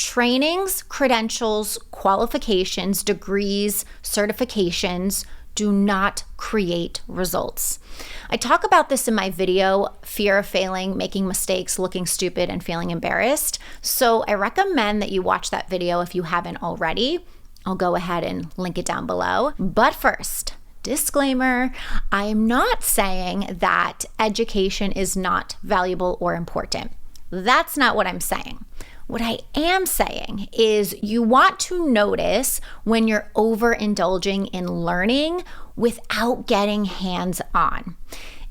Trainings, credentials, qualifications, degrees, certifications do not create results. I talk about this in my video, Fear of Failing, Making Mistakes, Looking Stupid, and Feeling Embarrassed. So I recommend that you watch that video if you haven't already. I'll go ahead and link it down below. But first, disclaimer, I am not saying that education is not valuable or important. That's not what I'm saying. What I am saying is you want to notice when you're overindulging in learning without getting hands-on.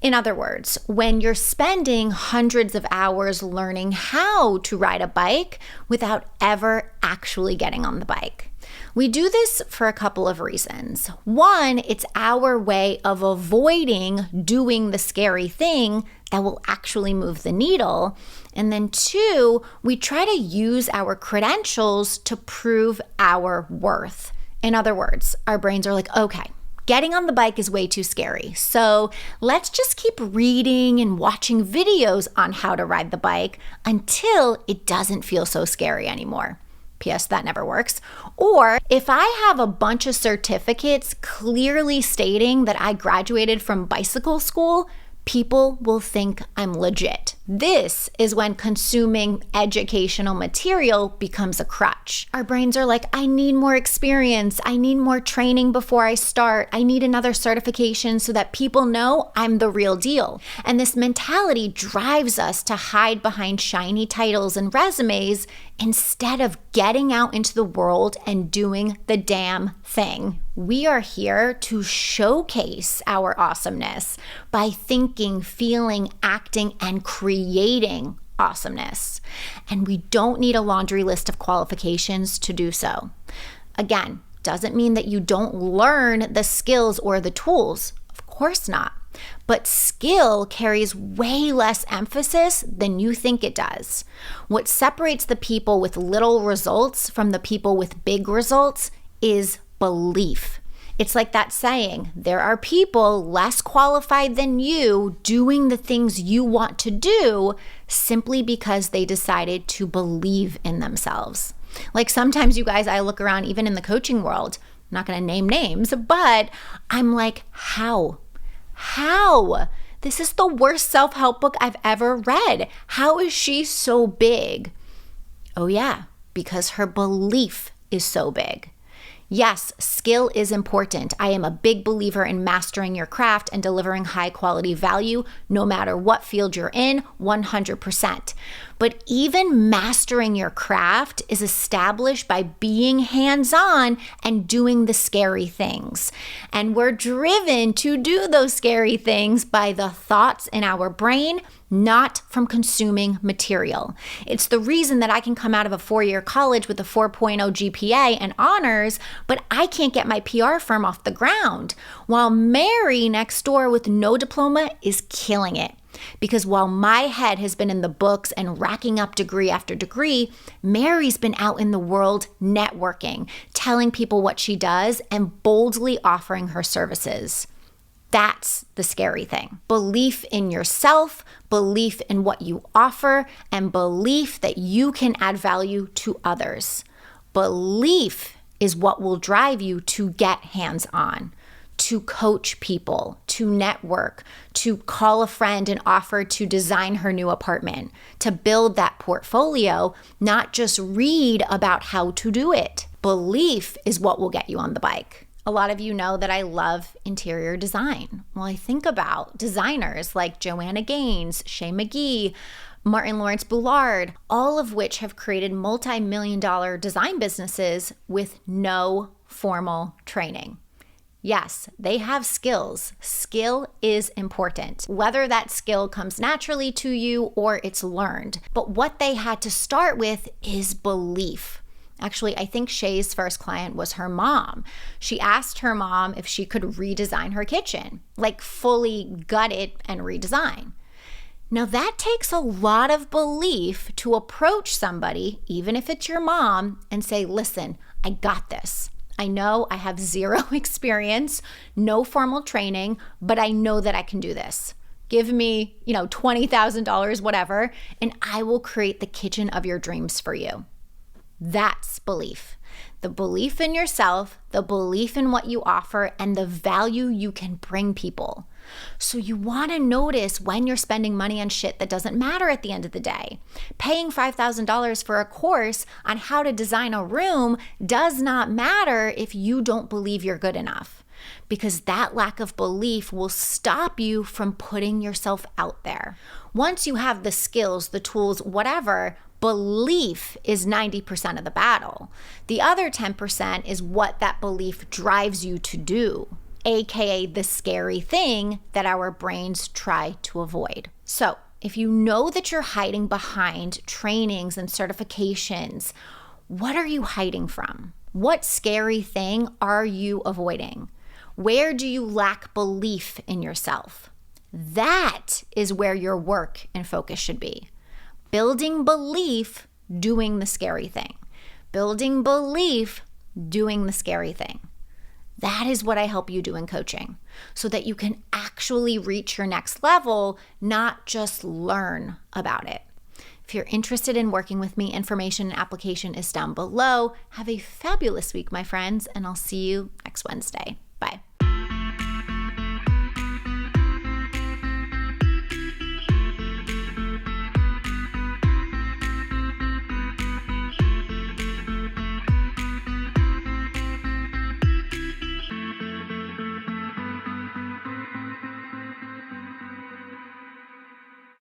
In other words, when you're spending hundreds of hours learning how to ride a bike without ever actually getting on the bike. We do this for a couple of reasons. One, it's our way of avoiding doing the scary thing that will actually move the needle. And then two, we try to use our credentials to prove our worth. In other words, our brains are like, okay, getting on the bike is way too scary. So let's just keep reading and watching videos on how to ride the bike until it doesn't feel so scary anymore. P.S. that never works. Or if I have a bunch of certificates clearly stating that I graduated from bicycle school, people will think I'm legit. This is when consuming educational material becomes a crutch. Our brains are like, I need more experience. I need more training before I start. I need another certification so that people know I'm the real deal. And this mentality drives us to hide behind shiny titles and resumes instead of getting out into the world and doing the damn thing. We are here to showcase our awesomeness by thinking, feeling, acting, and creating awesomeness. And we don't need a laundry list of qualifications to do so. Again, doesn't mean that you don't learn the skills or the tools. Of course not. But skill carries way less emphasis than you think it does. What separates the people with little results from the people with big results is belief. It's like that saying, there are people less qualified than you doing the things you want to do simply because they decided to believe in themselves. Like sometimes, you guys, I look around even in the coaching world, I'm not going to name names, but I'm like, how? This is the worst self-help book I've ever read. How is she so big? Oh yeah, because her belief is so big. Yes, skill is important. I am a big believer in mastering your craft and delivering high quality value, no matter what field you're in, 100%. But even mastering your craft is established by being hands-on and doing the scary things. And we're driven to do those scary things by the thoughts in our brain, not from consuming material. It's the reason that I can come out of a 4-year college with a 4.0 GPA and honors, but I can't get my PR firm off the ground, while Mary next door with no diploma is killing it. Because while my head has been in the books and racking up degree after degree, Mary's been out in the world networking, telling people what she does, and boldly offering her services. That's the scary thing. Belief in yourself, belief in what you offer, and belief that you can add value to others. Belief is what will drive you to get hands-on, to coach people, to network, to call a friend and offer to design her new apartment, to build that portfolio, not just read about how to do it. Belief is what will get you on the bike. A lot of you know that I love interior design. Well, I think about designers like Joanna Gaines, Shay McGee, Martin Lawrence Boulard, all of which have created multi-million-dollar design businesses with no formal training. Yes, they have skills. Skill is important, whether that skill comes naturally to you or it's learned. But what they had to start with is belief. Actually, I think Shay's first client was her mom. She asked her mom if she could redesign her kitchen, like fully gut it and redesign. Now that takes a lot of belief to approach somebody, even if it's your mom, and say, listen, I got this. I know I have zero experience, no formal training, but I know that I can do this. Give me, $20,000, whatever, and I will create the kitchen of your dreams for you. That's belief. The belief in yourself, the belief in what you offer, and the value you can bring people. So you want to notice when you're spending money on shit that doesn't matter at the end of the day. Paying $5,000 for a course on how to design a room does not matter if you don't believe you're good enough, because that lack of belief will stop you from putting yourself out there. Once you have the skills, the tools, whatever, belief is 90% of the battle. The other 10% is what that belief drives you to do, aka the scary thing that our brains try to avoid. So if you know that you're hiding behind trainings and certifications, what are you hiding from? What scary thing are you avoiding? Where do you lack belief in yourself? That is where your work and focus should be. Building belief, doing the scary thing. Building belief, doing the scary thing. That is what I help you do in coaching, so that you can actually reach your next level, not just learn about it. If you're interested in working with me, information and application is down below. Have a fabulous week, my friends, and I'll see you next Wednesday. Bye.